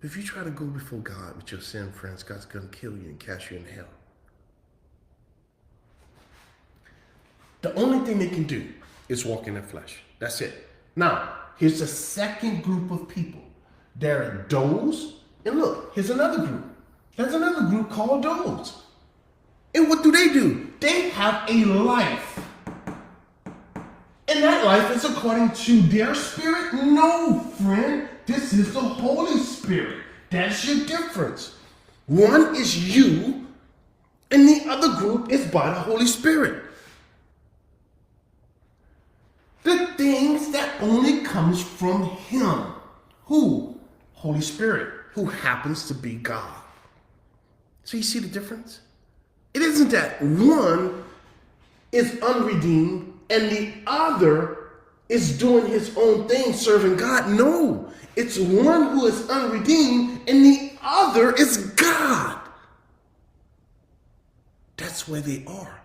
If you try to go before God with your sin, friends, God's going to kill you and cast you in hell. The only thing they can do is walk in their flesh. That's it. Now, here's the second group of people. There are those, and look, here's another group. There's another group called those. And what do? They have a life. And that life is according to their spirit? No, friend. This is the Holy Spirit. That's your difference. One is you, and the other group is by the Holy Spirit. The things that only comes from Him. Who? Holy Spirit, who happens to be God. So you see the difference? It isn't that one is unredeemed and the other is doing his own thing, serving God. No, it's one who is unredeemed and the other is God. That's where they are.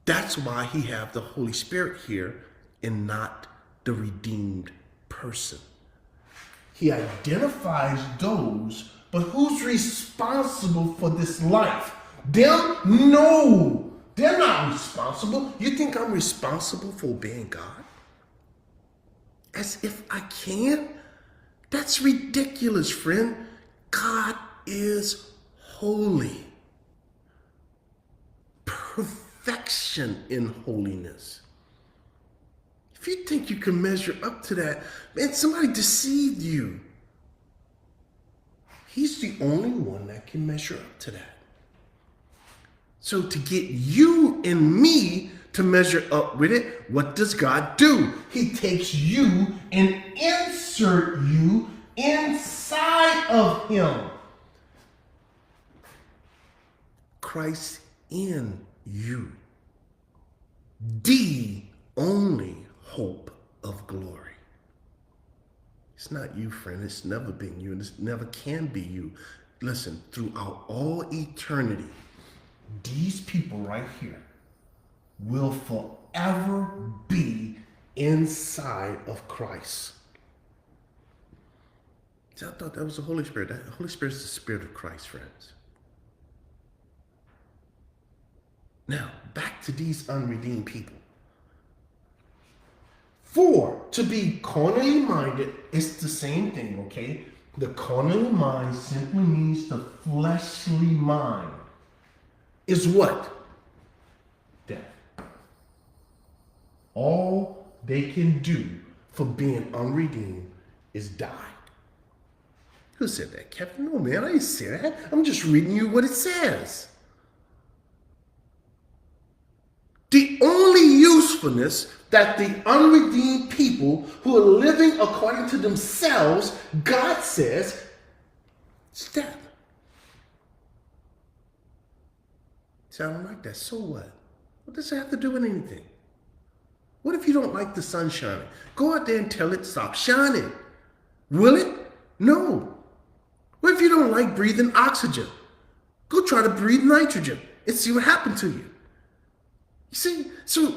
That's why he have the Holy Spirit here and not the redeemed person. He identifies those, but who's responsible for this life? Them? No. They're not responsible. You think I'm responsible for obeying God? As if I can't? That's ridiculous, friend. God is holy. Perfection in holiness. If you think you can measure up to that, man, somebody deceived you. He's the only one that can measure up to that. So to get you and me to measure up with it, what does God do? He takes you and insert you inside of Him. Christ in you. The only hope of glory. It's not you, friend. It's never been you, and it never can be you. Listen, throughout all eternity, these people right here will forever be inside of Christ. See, I thought that was the Holy Spirit. The Holy Spirit is the Spirit of Christ, friends. Now, back to these unredeemed people. For to be carnally minded is the same thing, okay? The carnally mind simply means the fleshly mind. Is what? Death. All they can do for being unredeemed is die. Who said that, Kevin? No, man, I didn't say that. I'm just reading you what it says. The only usefulness that the unredeemed people who are living according to themselves, God says, is death. See, I don't like that. So what? What does it have to do with anything? What if you don't like the sun shining? Go out there and tell it stop shining. Will it? No. What if you don't like breathing oxygen? Go try to breathe nitrogen and see what happened to you. You see, so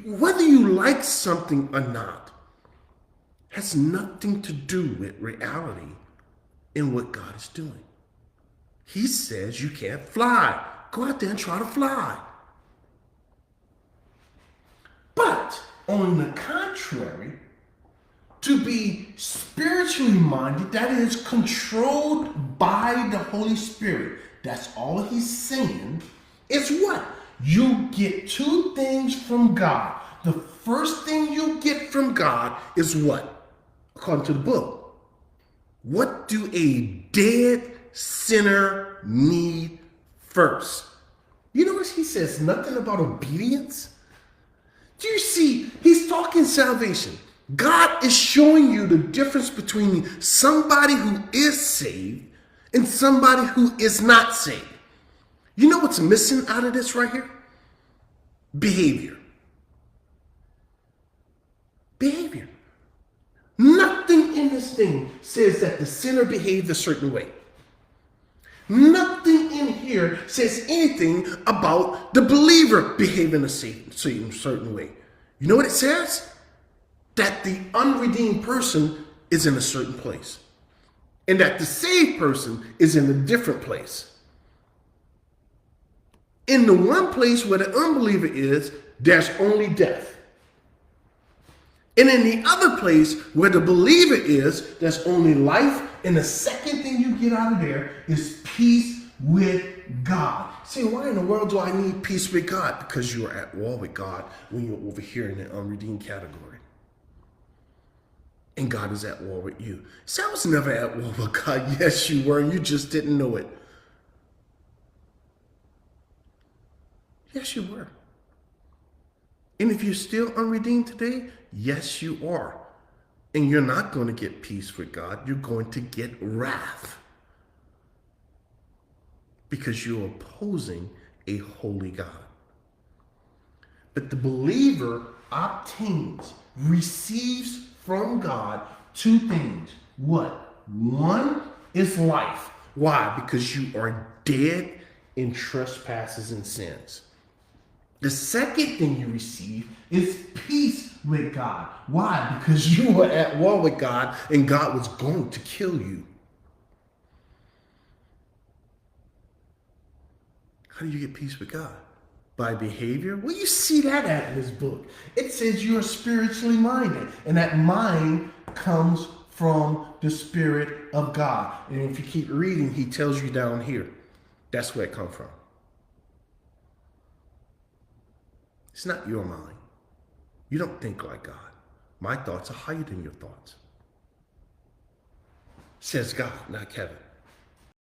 whether you like something or not has nothing to do with reality in what God is doing. He says you can't fly. Go out there and try to fly. But on the contrary, to be spiritually minded, that is controlled by the Holy Spirit, that's all he's saying, is what? You get two things from God. The first thing you get from God is what? According to the book. What do a dead sinner need first? You notice he says nothing about obedience? Do you see? He's talking salvation. God is showing you the difference between somebody who is saved and somebody who is not saved. You know what's missing out of this right here? Behavior. Behavior. Nothing in this thing says that the sinner behaved a certain way. Nothing in here says anything about the believer behaving a certain way. You know what it says? That the unredeemed person is in a certain place. And that the saved person is in a different place. In the one place where the unbeliever is, there's only death. And in the other place where the believer is, there's only life. And the second thing you get out of there is peace with God. See, why in the world do I need peace with God? Because you are at war with God when you're over here in the unredeemed category. And God is at war with you. See, I was never at war with God. Yes, you were, and you just didn't know it. Yes, you were. And if you're still unredeemed today, yes, you are. And you're not going to get peace with God. You're going to get wrath. Because you're opposing a holy God. But the believer obtains, receives from God two things. What? One is life. Why? Because you are dead in trespasses and sins. The second thing you receive is peace with God. Why? Because you were at war with God and God was going to kill you. How do you get peace with God? By behavior? Well, you see that at in this book. It says you are spiritually minded, and that mind comes from the Spirit of God. And if you keep reading, he tells you down here, that's where it comes from. It's not your mind. You don't think like God. My thoughts are higher than your thoughts. Says God, not Kevin.